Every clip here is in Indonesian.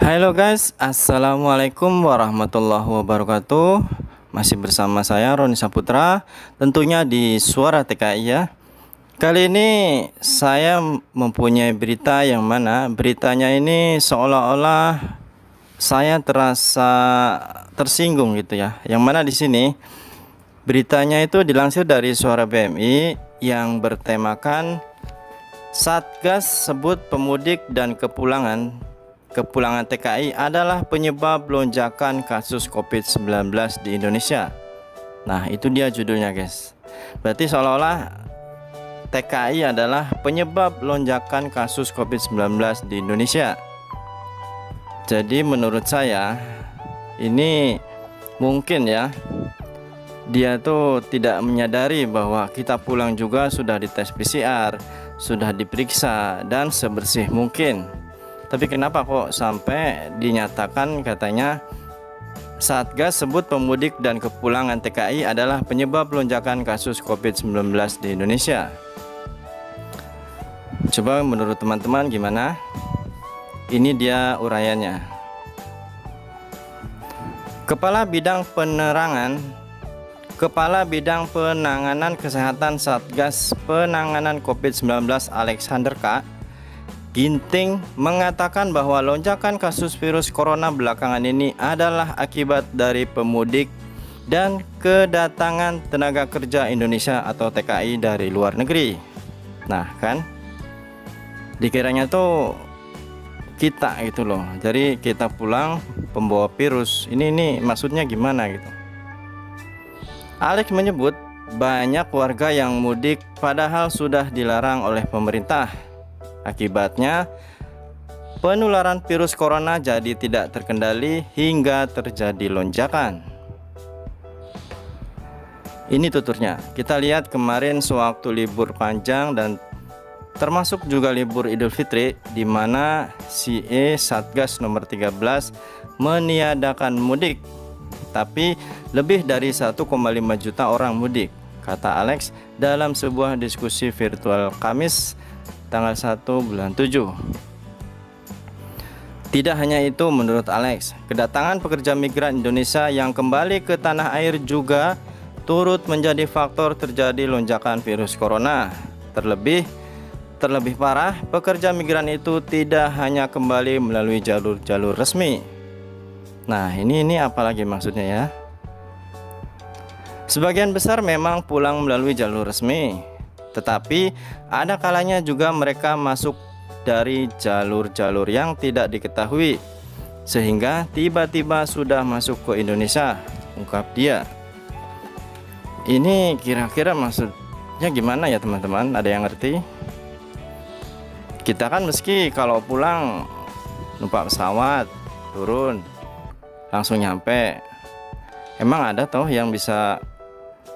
Halo guys, assalamualaikum warahmatullahi wabarakatuh. Masih bersama saya Roni Saputra, tentunya di Suara TKI ya. Kali ini saya mempunyai berita yang mana beritanya ini seolah-olah saya terasa tersinggung gitu ya. Yang mana di sini beritanya itu dilansir dari Suara BMI yang bertemakan Satgas sebut pemudik dan kepulangan TKI adalah penyebab lonjakan kasus COVID-19 di Indonesia. Nah, itu dia judulnya, guys. Berarti seolah-olah TKI adalah penyebab lonjakan kasus COVID-19 di Indonesia. Jadi menurut saya ini mungkin ya, dia tuh tidak menyadari bahwa kita pulang juga sudah dites PCR, sudah diperiksa dan sebersih mungkin. Tapi kenapa kok sampai dinyatakan katanya Satgas sebut pemudik dan kepulangan TKI adalah penyebab lonjakan kasus COVID-19 di Indonesia? Coba menurut teman-teman gimana? Ini dia uraiannya. Kepala Bidang Penanganan Kesehatan Satgas Penanganan COVID-19 Alexander K. Ginting mengatakan bahwa lonjakan kasus virus corona belakangan ini adalah akibat dari pemudik dan kedatangan tenaga kerja Indonesia atau TKI dari luar negeri. Nah kan, dikiranya tuh kita gitu loh, jadi kita pulang pembawa virus. Ini maksudnya gimana gitu. Alex menyebut banyak warga yang mudik padahal sudah dilarang oleh pemerintah. Akibatnya, penularan virus corona jadi tidak terkendali hingga terjadi lonjakan. Ini tuturnya. Kita lihat kemarin sewaktu libur panjang dan termasuk juga libur Idul Fitri, di mana CE Satgas nomor 13 meniadakan mudik. Tapi lebih dari 1,5 juta orang mudik, kata Alex dalam sebuah diskusi virtual Kamis tanggal 1 bulan 7. Tidak hanya itu, menurut Alex, kedatangan pekerja migran Indonesia yang kembali ke tanah air juga turut menjadi faktor terjadi lonjakan virus corona. Terlebih parah, pekerja migran itu tidak hanya kembali melalui jalur resmi. Nah, ini apalagi maksudnya ya? Sebagian besar memang pulang melalui jalur resmi, tetapi ada kalanya juga mereka masuk dari jalur-jalur yang tidak diketahui sehingga tiba-tiba sudah masuk ke Indonesia, ungkap dia. Ini kira-kira maksudnya gimana ya teman-teman? Ada yang ngerti? Kita kan meski kalau pulang numpak pesawat, turun langsung nyampe. Emang ada toh yang bisa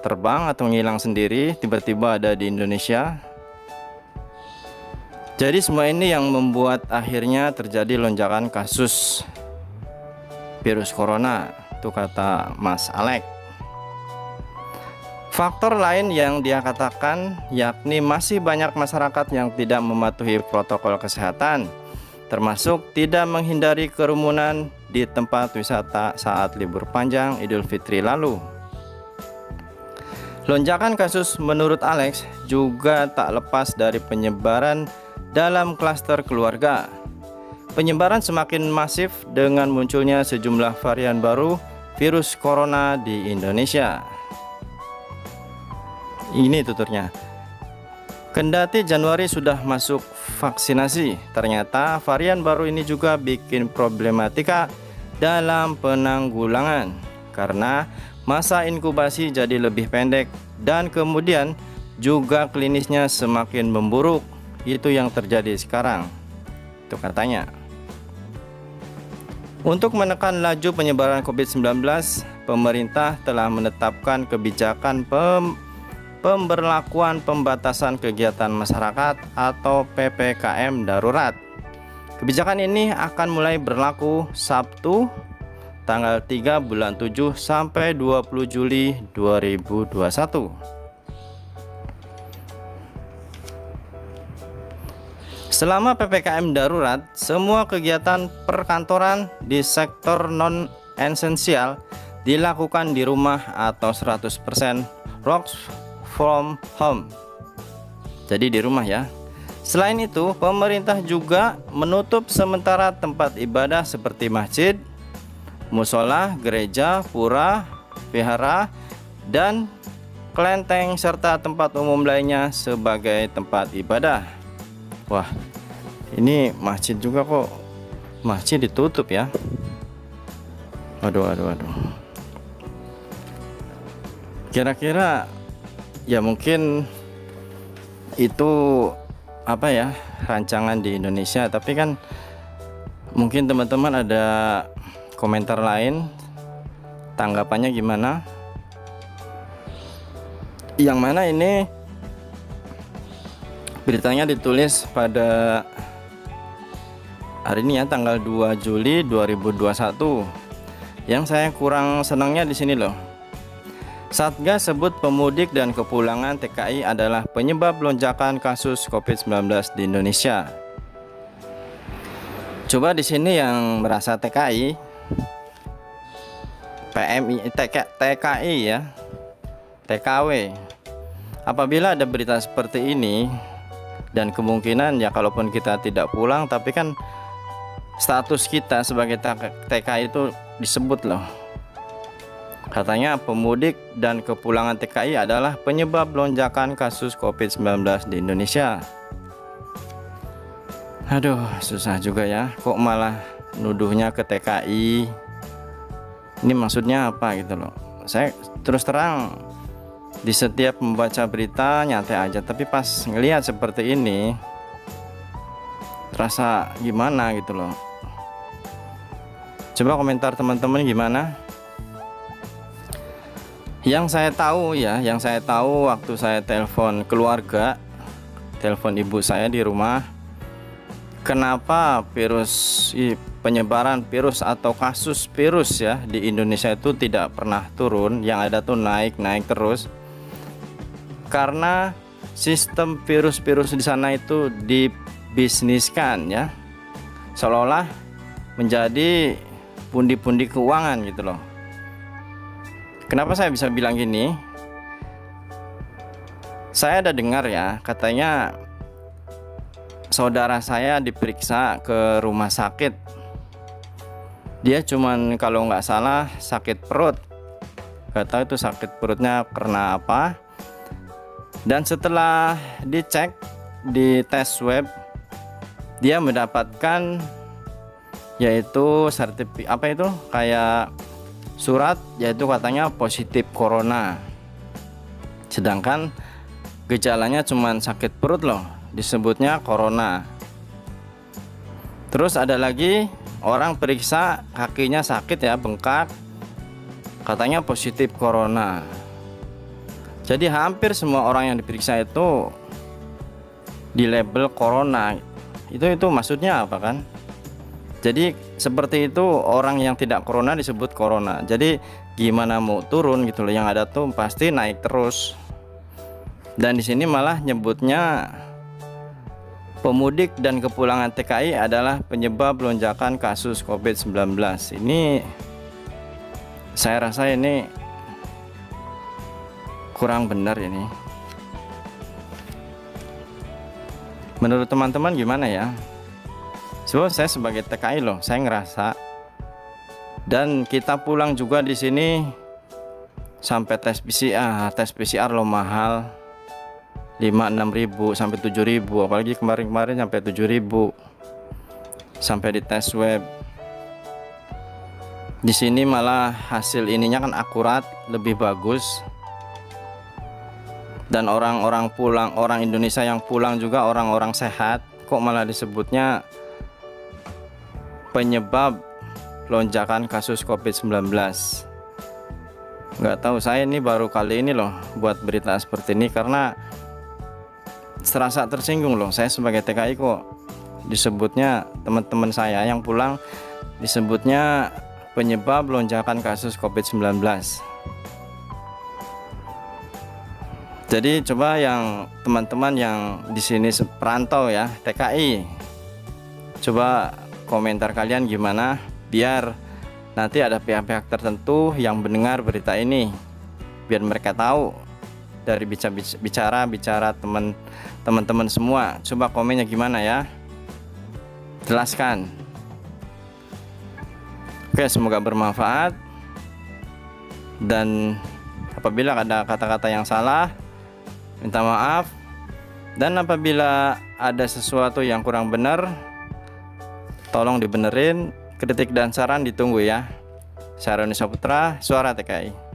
terbang atau ngilang sendiri tiba-tiba ada di Indonesia? Jadi semua ini yang membuat akhirnya terjadi lonjakan kasus virus corona, itu kata Mas Alex. Faktor lain yang dia katakan yakni masih banyak masyarakat yang tidak mematuhi protokol kesehatan, termasuk tidak menghindari kerumunan di tempat wisata saat libur panjang Idul Fitri lalu. Lonjakan kasus menurut Alex juga tak lepas dari penyebaran dalam klaster keluarga. Penyebaran semakin masif dengan munculnya sejumlah varian baru virus corona di Indonesia. Ini tuturnya. Kendati Januari sudah masuk vaksinasi, ternyata varian baru ini juga bikin problematika dalam penanggulangan karena masa inkubasi jadi lebih pendek dan kemudian juga klinisnya semakin memburuk. Itu yang terjadi sekarang, itu katanya. Untuk menekan laju penyebaran COVID-19, pemerintah telah menetapkan kebijakan pemberlakuan pembatasan kegiatan masyarakat atau PPKM darurat. Kebijakan ini akan mulai berlaku Sabtu tanggal 3 bulan 7 sampai 20 Juli 2021. Selama PPKM darurat, semua kegiatan perkantoran di sektor non-esensial dilakukan di rumah atau 100% work from home. Jadi di rumah ya. Selain itu, pemerintah juga menutup sementara tempat ibadah seperti masjid, musola, gereja, pura, vihara, dan kelenteng serta tempat umum lainnya sebagai tempat ibadah. Wah, ini masjid juga kok, masjid ditutup ya. Waduh. Kira-kira ya mungkin itu apa ya, rancangan di Indonesia, tapi kan mungkin teman-teman ada komentar lain, tanggapannya gimana? Yang mana ini beritanya ditulis pada hari ini ya, tanggal 2 Juli 2021. Yang saya kurang senangnya di sini loh. Satgas sebut pemudik dan kepulangan TKI adalah penyebab lonjakan kasus COVID-19 di Indonesia. Coba di sini yang merasa TKI, PMI, TKI ya, TKW. Apabila ada berita seperti ini, dan kemungkinan ya kalaupun kita tidak pulang, tapi kan status kita sebagai TKI itu disebut loh. Katanya pemudik dan kepulangan TKI adalah penyebab lonjakan kasus COVID-19 di Indonesia. Aduh, susah juga ya, kok malah nuduhnya ke TKI. Ini maksudnya apa gitu loh. Saya terus terang di setiap membaca berita nyantai aja, tapi pas ngelihat seperti ini terasa gimana gitu loh. Coba komentar teman-teman gimana? Yang saya tahu waktu saya telepon keluarga, telepon ibu saya di rumah, kenapa penyebaran virus atau kasus virus ya di Indonesia itu tidak pernah turun, yang ada tuh naik terus. Karena sistem virus-virus di sana itu dibisniskan ya, seolah-olah menjadi pundi-pundi keuangan gitu loh. Kenapa saya bisa bilang gini? Saya ada dengar ya, katanya saudara saya diperiksa ke rumah sakit. Dia cuman kalau nggak salah sakit perut. Gak tahu itu sakit perutnya karena apa. Dan setelah dicek di tes swab, dia mendapatkan yaitu kayak surat, yaitu katanya positif corona. Sedangkan gejalanya cuman sakit perut loh, disebutnya corona. Terus ada lagi orang periksa kakinya sakit ya, bengkak, katanya positif corona. Jadi hampir semua orang yang diperiksa itu di label corona. Itu maksudnya apa kan? Jadi seperti itu, orang yang tidak corona disebut corona. Jadi gimana mau turun gitu loh, yang ada tuh pasti naik terus. Dan di sini malah nyebutnya pemudik dan kepulangan TKI adalah penyebab lonjakan kasus COVID-19. Ini saya rasa ini kurang benar ini. Menurut teman-teman gimana ya? Sebab saya sebagai TKI loh, saya ngerasa. Dan kita pulang juga di sini sampai tes PCR loh mahal. 5-6 ribu sampai 7 ribu, apalagi kemarin sampai 7 ribu sampai di tes swab. Di sini malah hasil ininya kan akurat, lebih bagus. Dan orang-orang pulang, orang Indonesia yang pulang juga orang-orang sehat, kok malah disebutnya penyebab lonjakan kasus COVID-19. Nggak tahu, saya ini baru kali ini loh buat berita seperti ini, karena serasa tersinggung loh. Saya sebagai TKI kok disebutnya, teman-teman saya yang pulang disebutnya penyebab lonjakan kasus COVID-19. Jadi coba yang teman-teman yang di sini perantau ya, TKI, coba komentar kalian gimana, biar nanti ada pihak-pihak tertentu yang mendengar berita ini, biar mereka tahu dari bicara teman-teman semua. Coba komennya gimana ya, jelaskan. Oke, semoga bermanfaat, dan apabila ada kata-kata yang salah, minta maaf. Dan apabila ada sesuatu yang kurang benar, tolong dibenerin. Kritik dan saran ditunggu ya. Saya Roni Saputra, Suara TKI.